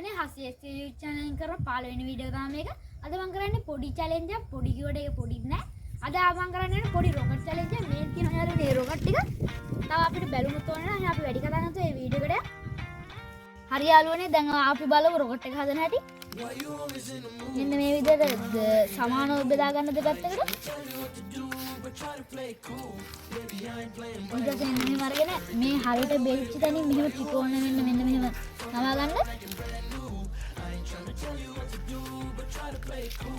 යාළුවනේ හසියස් YouTube channel එකෙන් කරන පළවෙනි වීඩියෝ තමයි මේක. අද මම කරන්නේ පොඩි challenge එකක්. පොඩි කිව්වට ඒක පොඩි නෑ. අද මම කරන්නේ පොඩි rocket challenge එකක්. මේ තියෙන යාළුවනේ මේ rocket ටික. තව අපිට බැලුමුත් ඕනේ නැහැ. අපි වැඩි කතා නැතුව මේ වීඩියෝ එකට. හරි යාළුවනේ දැන් අපි බලමු rocket එක හදන හැටි. මෙන්න මේ විදිහට සමානව බෙදා ගන්න දෙපැත්තකට. ඊට මෙහෙම අරගෙන මේ හරියට බෙල්ච් තැනින් මෙහෙම ත්‍රිකෝණ මෙන්න මෙහෙම නවා ගන්න.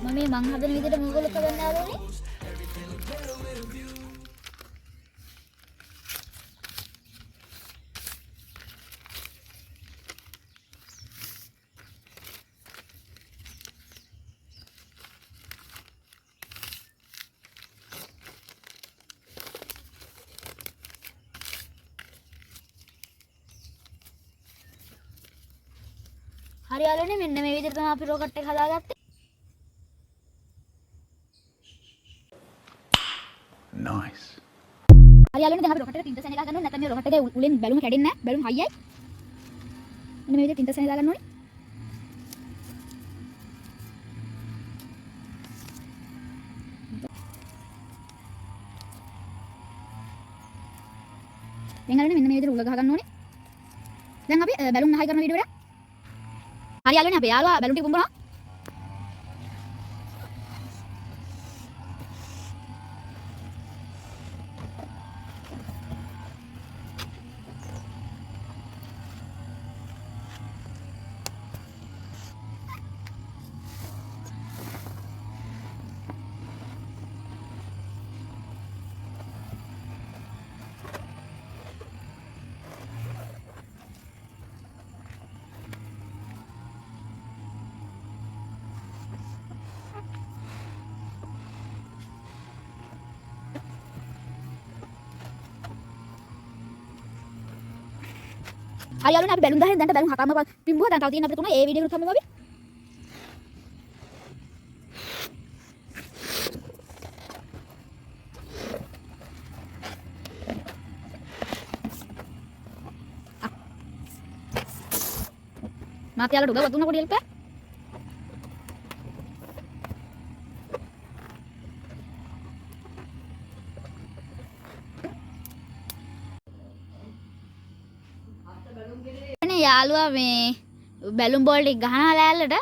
මම හදන විදිහට මොකද කරන්න ආවනේ? හරි යාළුවනේ මෙන්න මේ විදිහට තමයි අපි රොකට් එක හදාගත්තේ. nice. හරි යාළුවනේ දැන් අපි රොකට් එකට ටින්ටර්සන් එක ගන්නවා. නැත්නම් මේ රොකට් එකේ උලෙන් බැලුම කැඩෙන්නේ නැහැ. බැලුම හයියයි. මෙන්න මේ විදිහට ටින්ටර්සන් එක ගන්න ඕනේ. දැන් යාළුවනේ මෙන්න මේ විදිහට උල ගහ ගන්න ඕනේ. දැන් අපි බැලුම් හයි කරන වීඩියෝ එක හරි යාළුවනේ අපේ යාළුවා බැලුම් ටික පුම්බනවා. හරි යාළුවනේ අපි බැලුම් 10 දැන් බැලුම් 7ම පිම්බුවා. දැන් තව තියෙන අපිට තුන ඒ වීඩියෝ එකට තමයි අපි. මාත් යාළුවට උදව්වක් දුන්නා පොඩි හෙල්ප් එකක්. යාළුවා මේ බැලුම් බෝල් ටික ගහනවා ලෑල්ලට.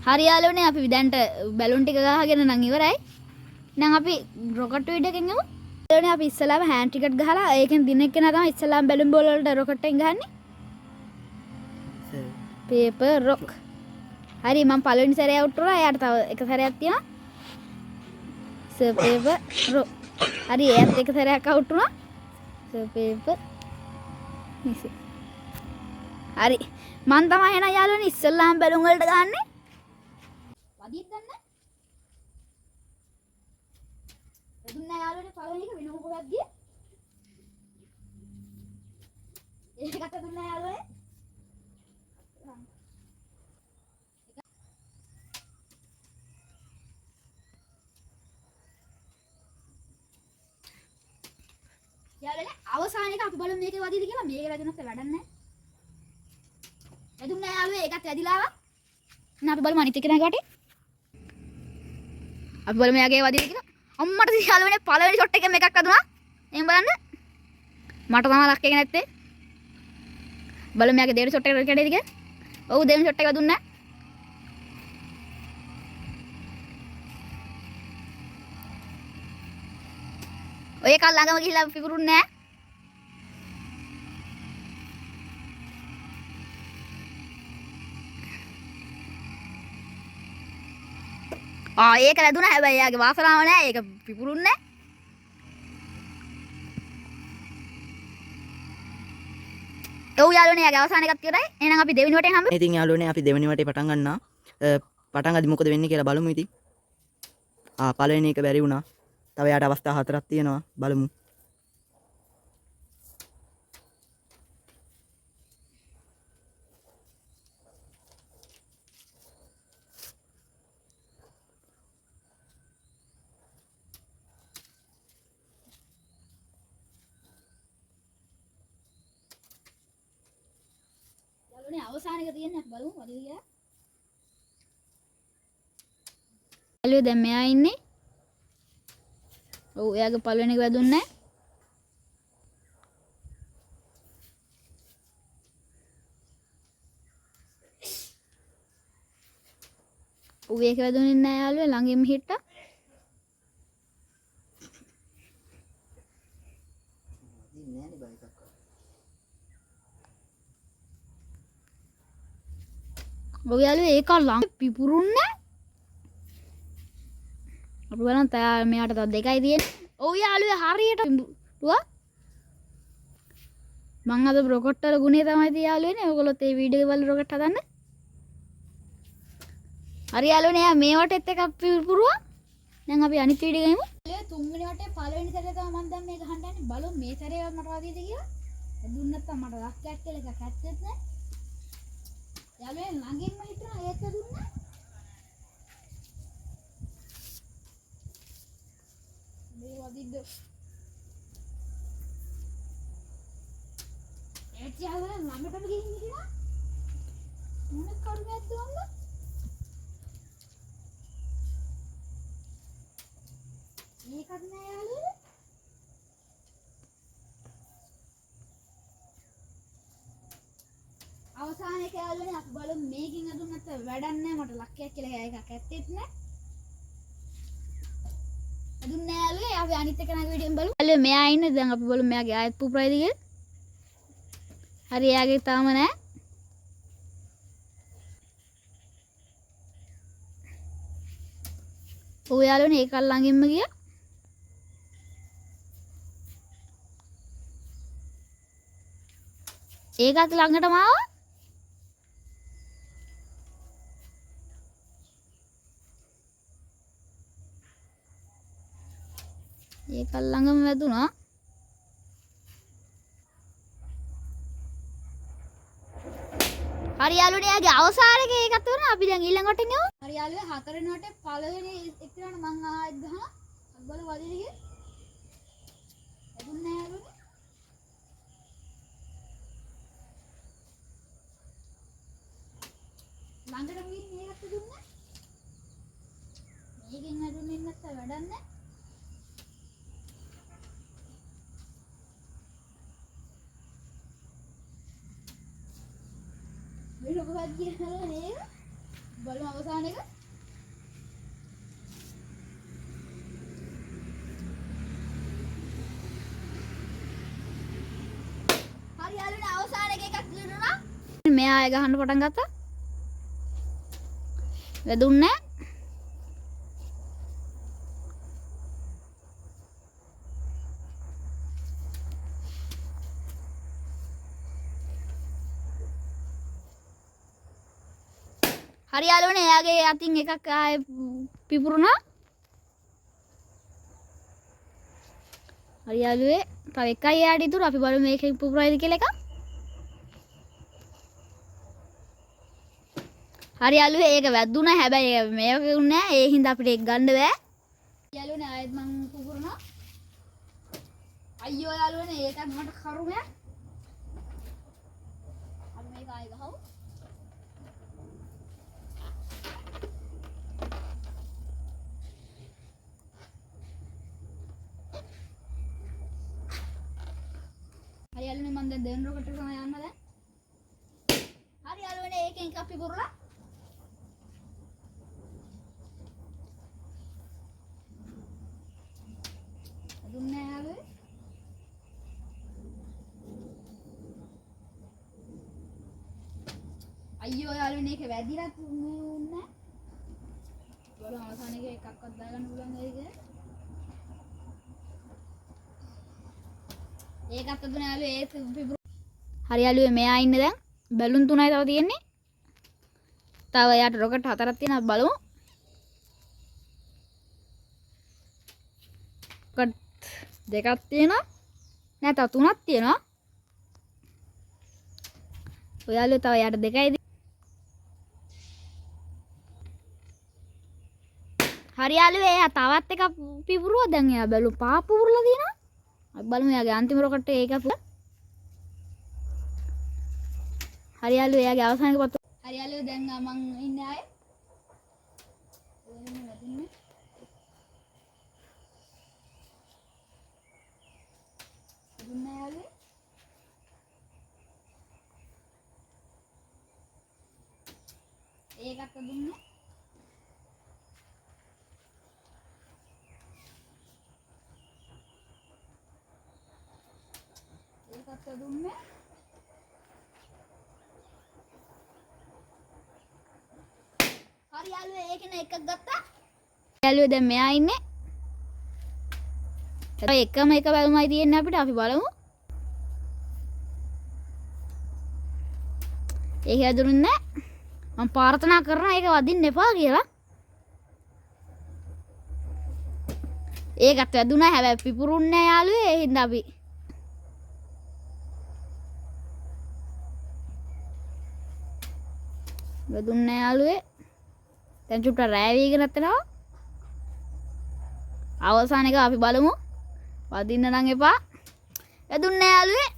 හරි යාළුවනේ අපි දැන්ට බැලුන් ටික ගහගෙන නම් ඉවරයි. දැන් අපි රොකට් වීඩියෝ එකෙන් යමු. යාළුවනේ අපි ඉස්සලාම හෑන්ඩ් ටිකට් ගහලා ඒකෙන් දින එක්කෙනා තමයි ඉස්සලාම බැලුන් බෝල් වලට රොකට් එකෙන් ගහන්නේ. පේපර් රොක්. හරි මම පළවෙනි සැරේ අවුට් වුණා. එයාට තව එක සැරයක් තියෙනවා. පේපර් රොක්. හරි එයාත් එක සැරයක් අවුට් වුණා. Paper miss. හරි මම තමයි එහෙනම් යාළුවනේ ඉස්සලාම බැලුන් වලට ගහන්නේ. වදින්න දන්නේ දුන්නා යාළුවනේ පළවෙනි එක වෙන මොකක්ද ගියේ ඒකට දුන්නා යාළුවනේ යාළුවනේ අවසාන එක අපි බලමු මේකේ වදිද කියලා. මේකේ වැදුනත් වැඩක් නැහැ. වැදුනා යාළුවේ ඒකත් වැදිලා ආවා. නා අපි බලමු අනිත් එක නෑ කාටේ. අපි බලමු යාගේ වදින කියලා. අම්මට යාළුවනේ පළවෙනි ෂොට් එකෙන් එකක් අදුනා. එහෙන් බලන්න. මට තමයි ලක් එක නැත්තේ. බලමු යාගේ දෙවෙනි ෂොට් එක කැඩේද කියලා. ඔව් දෙවෙනි ෂොට් එක වැදුන්නේ නැහැ. ඔය එක ළඟම ගිහිල්ලා පිපුරුන්නේ නැහැ. ඒක ලැබුණා හැබැයි යාගේ වාසනාව නැහැ. ඒක පිපුරුන්නේ නැහැ. ඔව් යාළුවනේ යාගේ අවසාන එකක් ඉවරයි. එහෙනම් අපි දෙවෙනි වටෙන් හම්බෙමු. ඉතින් යාළුවනේ අපි දෙවෙනි වටේ පටන් ගන්නවා. පටන් අදි මොකද වෙන්නේ කියලා බලමු ඉතින්. පළවෙනි එක බැරි වුණා. තව යාට අවස්ථා හතරක් තියෙනවා. බලමු. යාළුවනේ අවසාන එක තියෙන්නේ අපි බලමු මොකද කියලා. යාළුවෝ දැන් මෙයා ඉන්නේ. ඔව් එයාගේ පළවෙනි එක වැදුන්නේ නැහැ. ඔව් ඒක වැදුනේ නැහැ යාළුවෝ ළඟින්ම හිට්ටා. ඔව් යාළුවෝ ඒක ළඟ පිපුරුන්නේ. අපි බලන්න තෑ මෙයාට තව දෙකයි තියෙන්නේ. ඔව් යාළුවෝ හරියට පිපුරුවා. මං අද රොකට් වල ගුණේ තමයි තිය යාළුවනේ. ඔයගොල්ලොත් මේ වීඩියෝ එක බලලා රොකට් හදන්න. හරි යාළුවනේ යා මේ වටෙත් එකක් පිපුරුවා. දැන් අපි අනිත් වීඩියෝ ගමු. යාළුවෝ තුන්වෙනි වටේ පළවෙනි සැරේ තමයි මම දැන් මේක ගහන්න යන්නේ. බලමු මේ සැරේවත් මට වදියද කියලා. දුන්න නැත්තම් මට ලක්කයක් කියලා එකක් ඇත්තෙත් නැහැ. යාළුවනේ ළඟින්ම හිටනවා ඒක දුන්නා. මේ වදිද්ද යාළුවනේ ළඟටම ගිහින් ඉන්නවා. මොන කරුණක්ද වන්ද? මේකත් නෑ යාළුවනේ. අවසාන එක යාළුවනේ අපි බලමු මේකෙන් අදුන් නැත්නම් වැඩක් නෑ මට ලක්කයක් කියලා එකක් ඇත්තෙත් නෑ. අදුන් නෑ යාළුවනේ අපි අනිත් එක නගේ වීඩියෝෙන් බලමු. යාළුවනේ මෙයා ඉන්නේ දැන් අපි බලමු මෙයාගේ ආයෙත් පුපුරයිද කියලා. හරි එයාගේ තාම නෑ. ඔව් යාළුවනේ ඒක ළඟින්ම ගියා. ඒකත් ළඟටම ආවා. ඒකත් ළඟම වැදුනා. හරි යාළුවනේ යාගේ අවසාන එක ඒකත් වුණා. අපි දැන් ඊළඟ වටෙන් යමු. හරි යාළුවනේ හතරවෙනි වටේ පළවෙනි එක්කනට මං ආයෙත් ගහනවා. අපි බලමු වදිද කියලා. එදුන්නේ නැහැ යාළුවනේ. ළඟටම ගිහින් මේකට දුන්නා. මේකෙන් අදුන්නේ නැත්නම් වැඩක් නැහැ. මේ ලොකවත් කියලා නේද? බලමු අවසාන එක. හරි යාළුවනේ අවසාන එක එකක් දිනුනා. මෙයා ආය ගහන්න පටන් ගත්තා. වැදුන්නේ හරි යාළුවනේ එයාගේ අතින් එකක් ආයේ පිපුරුණා. හරි යාළුවේ තව එකයි එයාට ඉතුරු. අපි බලමු මේකෙන් පුපුරයිද කියලා එක. හරි යාළුවේ ඒක වැදුනා. හැබැයි මේක උන්නේ නැහැ. ඒ හින්දා අපිට ඒක ගන්න බෑ. යාළුවනේ ආයෙත් මං පුපුරනවා. අයියෝ යාළුවනේ ඒකත් මට කරුමයක්. අපි මේක ආයෙ ගහමු. හරි යාළුවනේ මම දැන් දෙවෙනි රොකට් එක තමයි යන්න දැන්. හරි යාළුවනේ ඒකෙන් එකක් පිපුරලා. දුන්නේ නැහැ යාළුවේ. අයියෝ යාළුවනේ ඒක වැදිරත් උන්නේ. බලමු අවසාන එකේ එකක්වත් දාගන්න පුළුවන් වෙයිද කියලා. ඒකත් දුන්නේ යාළුවේ ඒ පිපුරු හරි යාළුවෝ මෙයා ඉන්නේ දැන් බැලුන් 3යි තව තියෙන්නේ. තව යාට රොකට් 4ක් තියෙනවා බලමු. රොකට් 2ක් තියෙනවා. නෑ තව 3ක් තියෙනවා. ඔය යාළුවෝ තව යාට 2යි. හරි යාළුවෝ එයා තවත් එකක් පිපුරුවා දැන් එයා බැලුම් 5 පුපුරලා තියෙනවා. අපි බලමු එයාගේ අන්තිම රොකට් එක ඒක පුපුර. හරි යාළුවෝ එයාගේ අවසානික පත්තු. හරි යාළුවෝ දැන් මං ඉන්නේ ආයේ. ඔයනේ වැදුන්නේ. දුන්නා යාළුවෝ. ඒකත් දුන්නා. ඒකත් දුන්නේ. හරි යාළුවෝ ඒකනේ එකක් ගත්තා. යාළුවෝ දැන් මෙයා ඉන්නේ. එකම එක බැලුමයි තියෙන්නේ අපිට. අපි බලමු. ඒක ඇදුරුන්නේ නැහැ. මම ප්‍රාර්ථනා කරනවා ඒක වදින්න එපා කියලා. ඒකත් වැදුනා හැබැයි පිපුරුන්නේ නැහැ යාළුවෝ. ඒ හින්දා අපි වැදුන්නේ යාළුවෝ. දැන් චුට්ට රෑ වීගෙන යනවා. අවසාන එක අපි බලමු. වදින්න නම් එපා. වැදුන්නේ යාළුවෝ.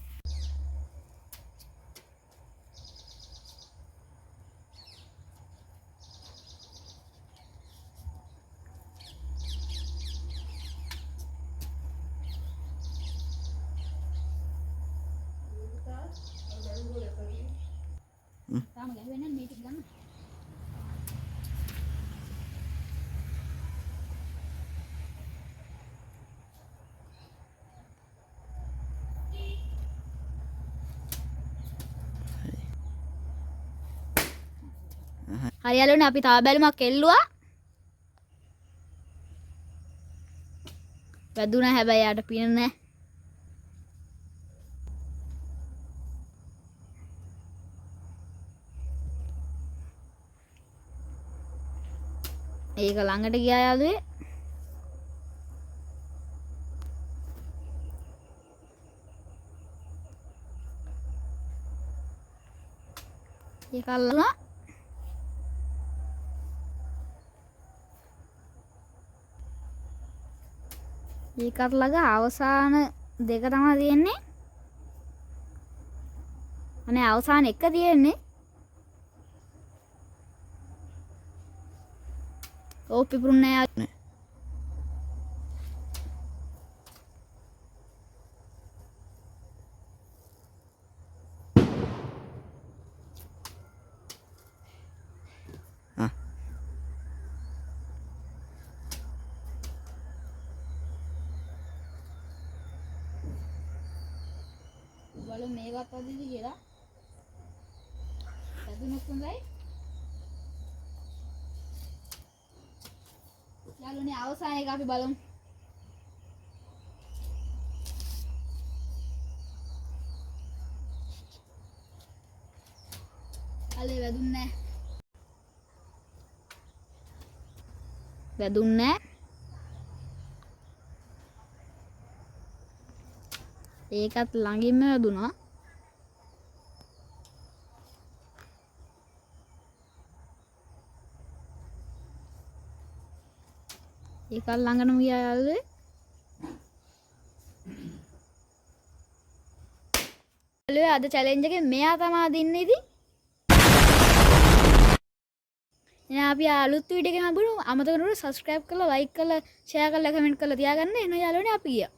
තාම ගැහුවේ නැහැ මේක ගන්න. හරි යාළුවනේ අපි තව බැලුමක් එල්ලුවා. වැදුනා හැබැයි යාට පින නැහැ. ඒක ළඟට ගියා යාළුවේ. ඒක අල්ලලා ඒකට ළඟ අවසාන දෙක තමයි තියෙන්නේ. අනේ අවසාන එක තියෙන්නේ. ඕ පිපුරුන්නේ නැහැ. බලමු මේකත් වදින්ද කියලා. වැදුනොත් හොඳයි. යාළුවනේ අවසාන එක අපි බලමු. අලේ වැදුන්නේ නැහැ. වැදුන්නේ නැහැ. ඒකත් ළඟින්ම වැදුනා. ඒකත් ළඟටම ගියා යාළුවේ. යාළුවේ අද චැලෙන්ජ් එකේ මෙයා තමයි දින්නේ ඉතින්. එහෙනම් අපි අලුත් වීඩියෝ එකක් හම්බුනොත් අමතක නොකර subscribe කරලා like කරලා share කරලා comment කරලා තියාගන්න. එහෙනම් යාළුවනේ අපි ගියා.